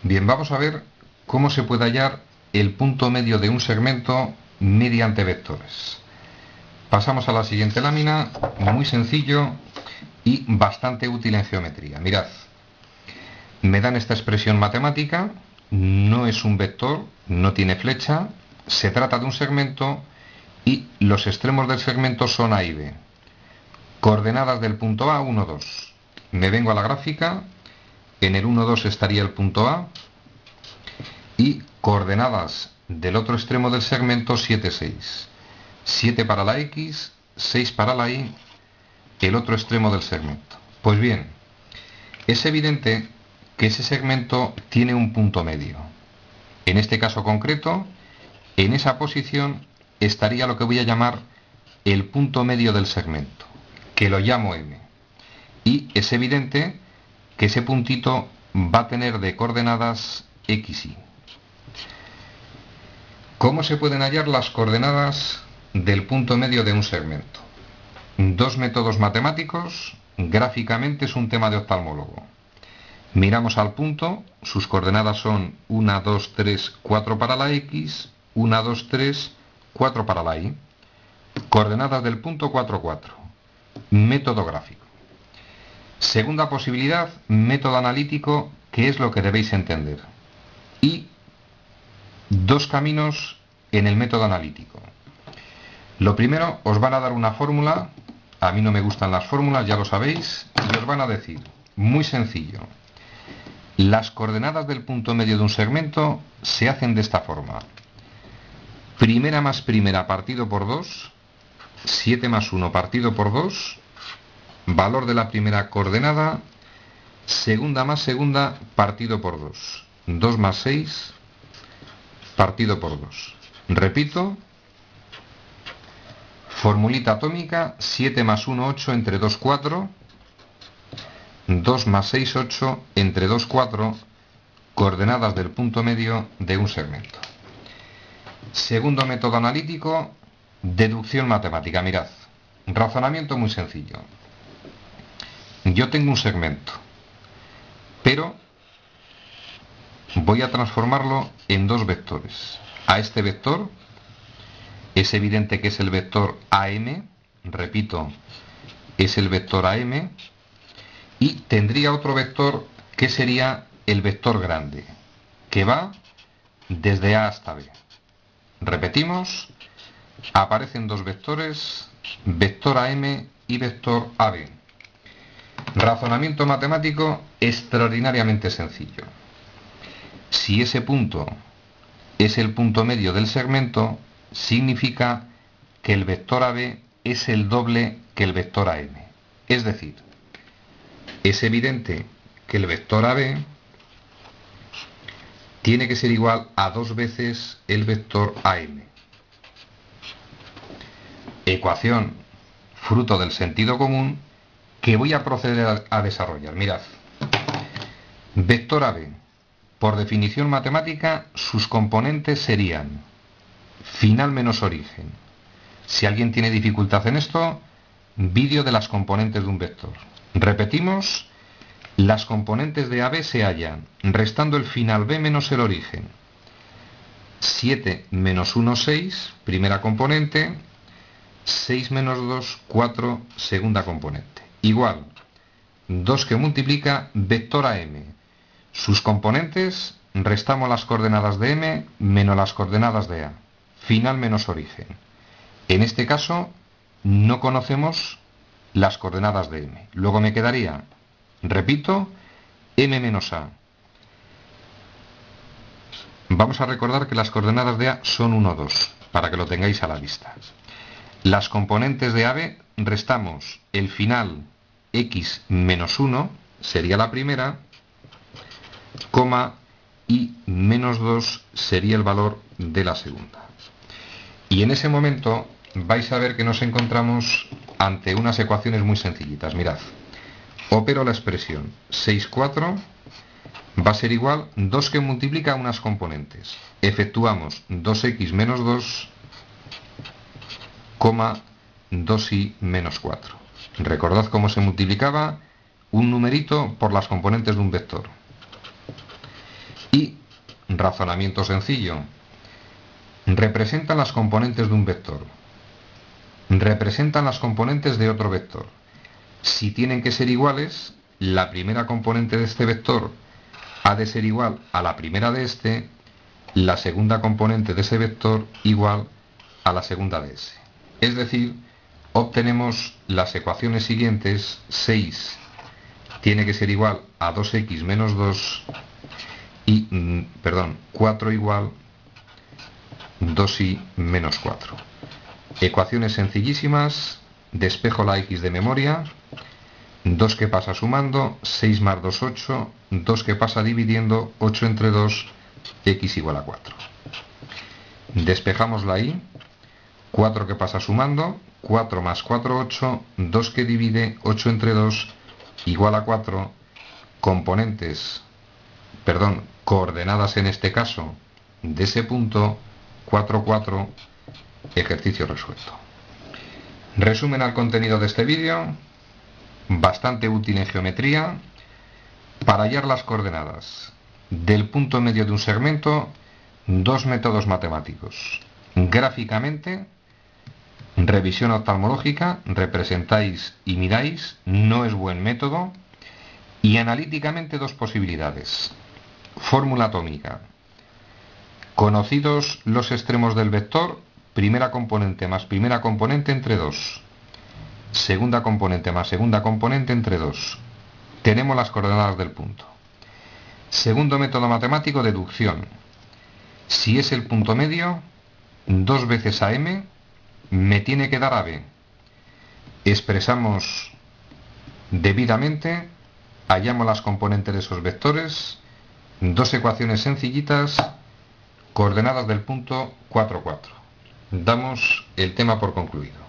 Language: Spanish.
Bien, vamos a ver cómo se puede hallar el punto medio de un segmento mediante vectores. Pasamos a la siguiente lámina, muy sencillo y bastante útil en geometría. Mirad, me dan esta expresión matemática, no es un vector, no tiene flecha, se trata de un segmento y los extremos del segmento son A y B. Coordenadas del punto A, 1, 2. Me vengo a la gráfica, en el 1, 2 estaría el punto A y coordenadas del otro extremo del segmento 7, 6. 7 para la X, 6 para la Y, el otro extremo del segmento. Pues bien, es evidente que ese segmento tiene un punto medio. En este caso concreto, en esa posición estaría lo que voy a llamar el punto medio del segmento, que lo llamo M. Y es evidente que ese puntito va a tener de coordenadas X, Y. ¿Cómo se pueden hallar las coordenadas del punto medio de un segmento? Dos métodos matemáticos, gráficamente es un tema de oftalmólogo. Miramos al punto, sus coordenadas son 1, 2, 3, 4 para la X, 1, 2, 3, 4 para la Y. Coordenadas del punto 4, 4. Método gráfico. Segunda posibilidad, método analítico, que es lo que debéis entender. Y dos caminos en el método analítico. Lo primero, os van a dar una fórmula, a mí no me gustan las fórmulas, ya lo sabéis, y os van a decir, muy sencillo, las coordenadas del punto medio de un segmento se hacen de esta forma. Primera más primera partido por 2, 7 más 1 partido por 2, valor de la primera coordenada, segunda más segunda partido por 2, 2 más 6 partido por 2. Repito, formulita atómica, 7 más 1, 8, entre 2, 4, 2 más 6, 8, entre 2, 4, coordenadas del punto medio de un segmento. Segundo método analítico, deducción matemática. Mirad, razonamiento muy sencillo. Yo tengo un segmento, pero voy a transformarlo en dos vectores. A este vector es evidente que es el vector AM, repito, es el vector AM, y tendría otro vector que sería el vector grande, que va desde A hasta B. Repetimos, aparecen dos vectores, vector AM y vector AB. Razonamiento matemático extraordinariamente sencillo. Si ese punto es el punto medio del segmento, significa que el vector AB es el doble que el vector AM. Es decir, es evidente que el vector AB tiene que ser igual a 2 veces el vector AM. Ecuación fruto del sentido común que voy a proceder a desarrollar. Mirad, vector AB, por definición matemática, sus componentes serían final menos origen. Si alguien tiene dificultad en esto, vídeo de las componentes de un vector. Repetimos, las componentes de AB se hallan restando el final B menos el origen. 7 menos 1, 6, primera componente, 6 menos 2, 4, segunda componente. Igual, 2 que multiplica vector AM. Sus componentes, restamos las coordenadas de M menos las coordenadas de A. Final menos origen. En este caso, no conocemos las coordenadas de M. Luego me quedaría, repito, M menos A. Vamos a recordar que las coordenadas de A son 1, 2, para que lo tengáis a la vista. Las componentes de AB, restamos el final X menos 1, sería la primera, coma, y menos 2 sería el valor de la segunda. Y en ese momento vais a ver que nos encontramos ante unas ecuaciones muy sencillitas. Mirad, opero la expresión 6, 4 va a ser igual 2 que multiplica unas componentes. Efectuamos 2x menos 2, 2y menos 4. Recordad cómo se multiplicaba un numerito por las componentes de un vector. Razonamiento sencillo. Representan las componentes de un vector. Representan las componentes de otro vector. Si tienen que ser iguales, la primera componente de este vector ha de ser igual a la primera de este, la segunda componente de ese vector igual a la segunda de ese. Es decir, obtenemos las ecuaciones siguientes. 6 tiene que ser igual a 2x menos 2 y, 4 igual 2y menos 4. Ecuaciones sencillísimas. Despejo la x de memoria. 2 que pasa sumando, 6 más 2, 8, 2 que pasa dividiendo, 8 entre 2, x igual a 4. Despejamos la y, 4 que pasa sumando, 4 más 4, 8, 2 que divide, 8 entre 2, igual a 4, coordenadas en este caso de ese punto, 4, 4, ejercicio resuelto. Resumen al contenido de este vídeo. Bastante útil en geometría. Para hallar las coordenadas del punto medio de un segmento, dos métodos matemáticos. Gráficamente, revisión oftalmológica, representáis y miráis, no es buen método. Y analíticamente, dos posibilidades. Fórmula atómica. Conocidos los extremos del vector, primera componente más primera componente entre 2. Segunda componente más segunda componente entre 2. Tenemos las coordenadas del punto. Segundo método matemático, deducción. Si es el punto medio, 2 veces a m me tiene que dar a b. Expresamos debidamente, hallamos las componentes de esos vectores, dos ecuaciones sencillitas, coordenadas del punto 4, 4. Damos el tema por concluido.